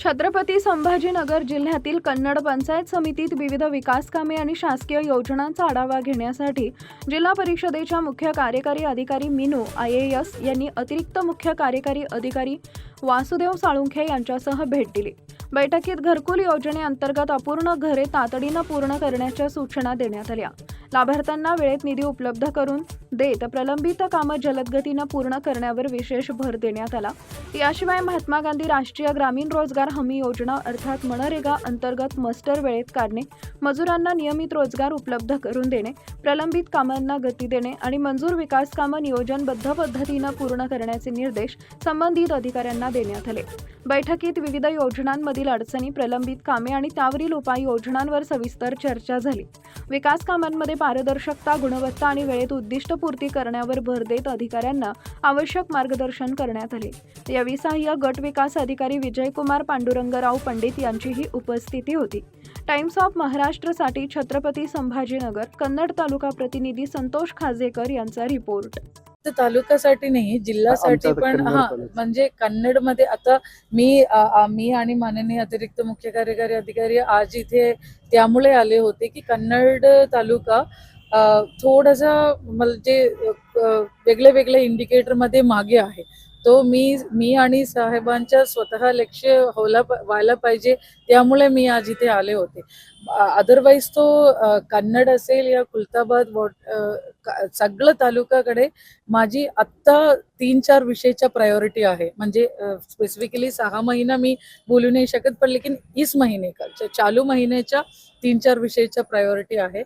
छत्रपती संभाजीनगर जिल्ह्यातील कन्नड पंचायत समितीत विविध विकास कामे आणि शासकीय योजनांचा आढावा घेण्यासाठी जिल्हा परिषदेच्या मुख्य कार्यकारी अधिकारी मीनू IAS यांनी अतिरिक्त मुख्य कार्यकारी अधिकारी वासुदेव साळुंखे यांच्यासह भेट दिली। बैठकीत घरकुल योजनेअंतर्गत अपूर्ण घरे तातडीने पूर्ण करण्याच्या सूचना देण्यात आल्या। लाभार्थ्यांना वेळेत निधी उपलब्ध करून देत प्रलंबित कामे जलदगतीने पूर्ण करण्यावर विशेष भर देण्यात आला। याशिवाय महात्मा गांधी राष्ट्रीय ग्रामीण रोजगार हमी योजना अर्थात मनरेगा अंतर्गत मस्टर वेळेत काढणे, मजुरांना नियमित रोजगार उपलब्ध करून देणे, प्रलंबित कामांना गती देणे आणि मंजूर विकास कामे नियोजनबद्ध पद्धतीने पूर्ण करण्याचे निर्देश संबंधित अधिकाऱ्यांना देण्यात आले। बैठकीत विविध योजनांमधील अडचणी, प्रलंबित कामे आणि त्यावरील उपाययोजनांवर सविस्तर चर्चा झाली। विकास कामांमध्ये पारदर्शकता, गुणवत्ता आणि वेळेत उद्दिष्टपूर्ती करण्यावर भर देत अधिकाऱ्यांना आवश्यक मार्गदर्शन करण्यात आले। यावेळी सहाय्यक गट विकास अधिकारी विजयकुमार पांडुरंगराव पंडित यांचीही उपस्थिती होती। टाइम्स ऑफ महाराष्ट्रसाठी छत्रपती संभाजीनगर कन्नड तालुका प्रतिनिधी संतोष खाजेकर यांचा रिपोर्ट। तालुक्यासाठी नाही, जिल्ह्यासाठी पण म्हणजे कन्नड मध्ये आता मी आणि माननीय अतिरिक्त मुख्य कार्यकारी अधिकारी आज इथे त्यामुळे आले होते की कन्नड तालुका थोडासा म्हणजे वेगळे वेगळे इंडिकेटर मध्ये मागे आहे। तो मी आणि साहेबांच्या स्वतः लक्ष व्हायला पाहिजे, त्यामुळे मी आज इथे आले होते। अदरवाईज तो कन्नड असेल या खुलताबाद सगळं तालुक्याकडे माझी आत्ता 3-4 विषयाच्या प्रायोरिटी आहे। म्हणजे स्पेसिफिकली 6 महिना मी बोलू नाही शकत, पण लेकिन इस महीने का चालू महीनेच्या 3-4 विषयाच्या प्रायोरिटी आहे।